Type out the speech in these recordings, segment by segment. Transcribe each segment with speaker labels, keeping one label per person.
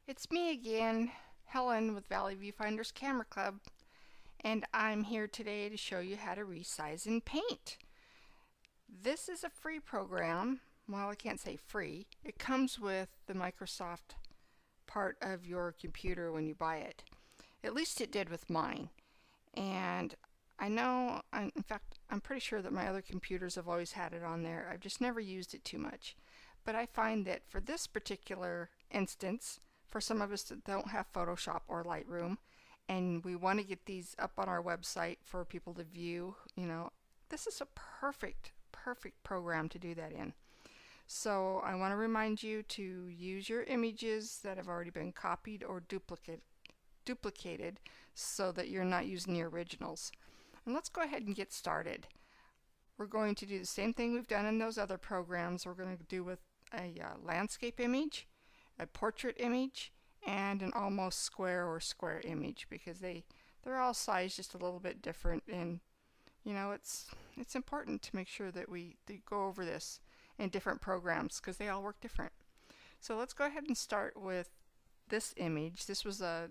Speaker 1: It's me again, Helen with Valley Viewfinders Camera Club, and I'm here today to show you how to resize in Paint. This is a free program. Well, I can't say free. It comes with the Microsoft part of your computer when you buy it. At least it did with mine. And I know, in fact, I'm pretty sure that my other computers have always had it on there. I've just never used it too much. But I find that for this particular instance, for some of us that don't have Photoshop or Lightroom, and we want to get these up on our website for people to view, this is a perfect program to do that in. So I want to remind you to use your images that have already been copied or duplicated so that you're not using the originals. And let's go ahead and get started. We're going to do the same thing we've done in those other programs. We're going to do with a landscape image, a portrait image, and an almost square or square image, because they're all sized just a little bit different, and it's important to make sure that we go over this in different programs because they all work different. So let's go ahead and start with this image. This was an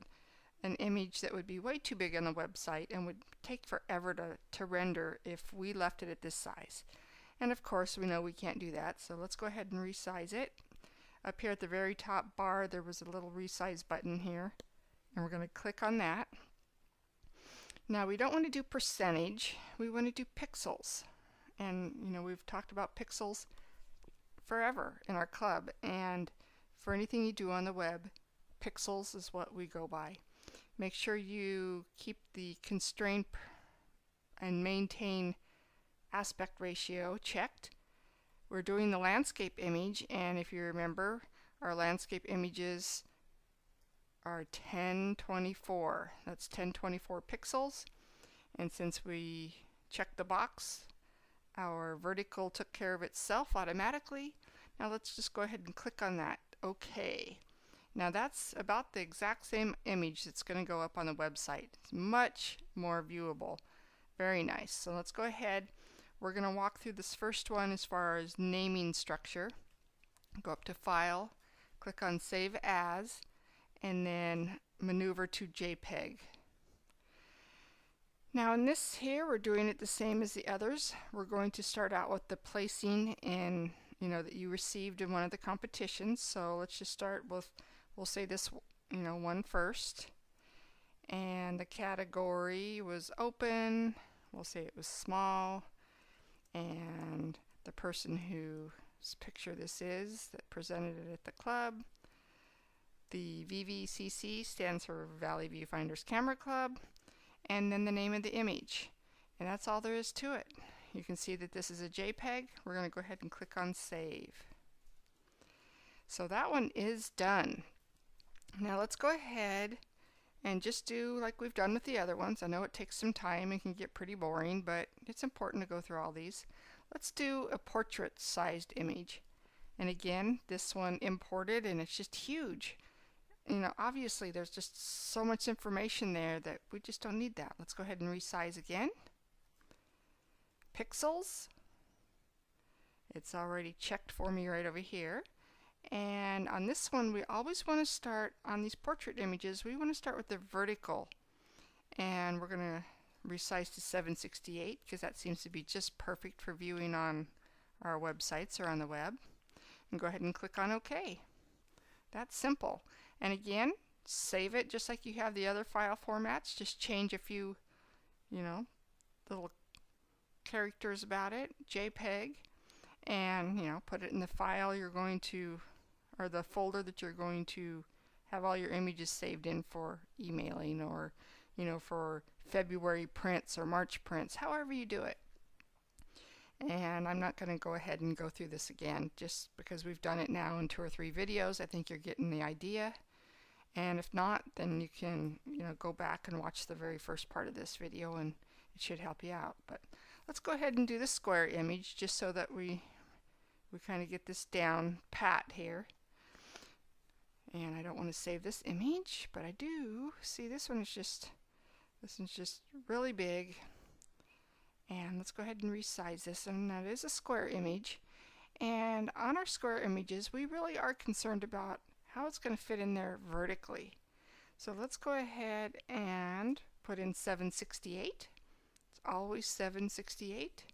Speaker 1: image that would be way too big on the website and would take forever to render if we left it at this size. And of course we know we can't do that, so let's go ahead and resize it. Up here at the very top bar there was a little resize button here, and we're going to click on that. Now we don't want to do percentage, we want to do pixels. And we've talked about pixels forever in our club, and for anything you do on the web, pixels is what we go by. Make sure you keep the constraint and maintain aspect ratio checked. We're doing the landscape image, and if you remember, our landscape images are 1024. That's 1024 pixels. And since we checked the box, our vertical took care of itself automatically. Now let's just go ahead and click on that. OK. Now that's about the exact same image that's going to go up on the website. It's much more viewable. Very nice. So let's go ahead. We're going to walk through this first one as far as naming structure. Go up to File, click on Save As, and then maneuver to JPEG. Now in this here, we're doing it the same as the others. We're going to start out with the placing in, that you received in one of the competitions. So let's just start with, we'll say this, one first. And the category was open. We'll say it was small. And the person whose picture this is that presented it at the club. The VVCC stands for Valley Viewfinders Camera Club, and then the name of the image. And that's all there is to it. You can see that this is a JPEG. We're going to go ahead and click on Save. So that one is done. Now let's go ahead and just do like we've done with the other ones. I know it takes some time and can get pretty boring, but it's important to go through all these. Let's do a portrait sized image. And again, this one imported, and it's just huge. Obviously there's just so much information there that we just don't need that. Let's go ahead and resize again. Pixels. It's already checked for me right over here. And on this one, we always want to start, on these portrait images, we want to start with the vertical. And we're going to resize to 768 because that seems to be just perfect for viewing on our websites or on the web. And go ahead and click on OK. That's simple. And again, save it just like you have the other file formats. Just change a few, little characters about it, JPEG, and put it in the file you're going to, or the folder that you're going to have all your images saved in for emailing, or for February prints or March prints, however you do it. And I'm not going to go ahead and go through this again just because we've done it now in 2 or 3 videos. I think you're getting the idea. And if not, then you can go back and watch the very first part of this video, and it should help you out. But let's go ahead and do the square image just so that we kind of get this down pat here. And I don't want to save this image, but I do. See, this one's just really big. And let's go ahead and resize this, and that is a square image. And on our square images, we really are concerned about how it's going to fit in there vertically. So let's go ahead and put in 768. It's always 768.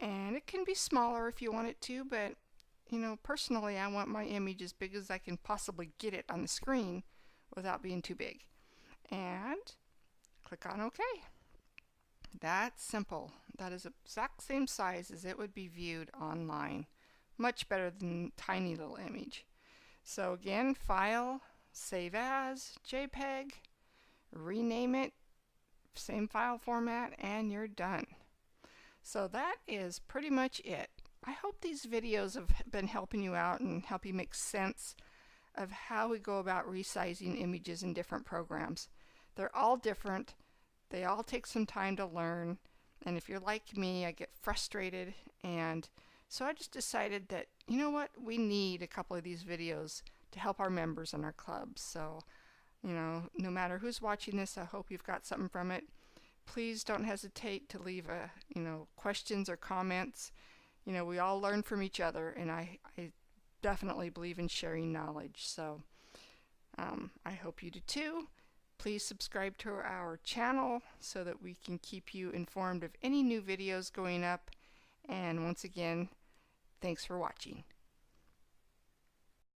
Speaker 1: And it can be smaller if you want it to, but you know, personally I want my image as big as I can possibly get it on the screen without being too big. And click on OK. That's simple. That is the exact same size as it would be viewed online. Much better than tiny little image. So again, File, Save As, JPEG, rename it, same file format, and you're done. So that is pretty much it. I hope these videos have been helping you out and help you make sense of how we go about resizing images in different programs. They're all different. They all take some time to learn, and if you're like me, I get frustrated, and so I just decided that, you know what, we need a couple of these videos to help our members in our clubs. So, you know, no matter who's watching this, I hope you've got something from it. Please don't hesitate to leave questions or comments. You know, we all learn from each other, and I definitely believe in sharing knowledge. So I hope you do too. Please subscribe to our channel so that we can keep you informed of any new videos going up. And once again, thanks for watching.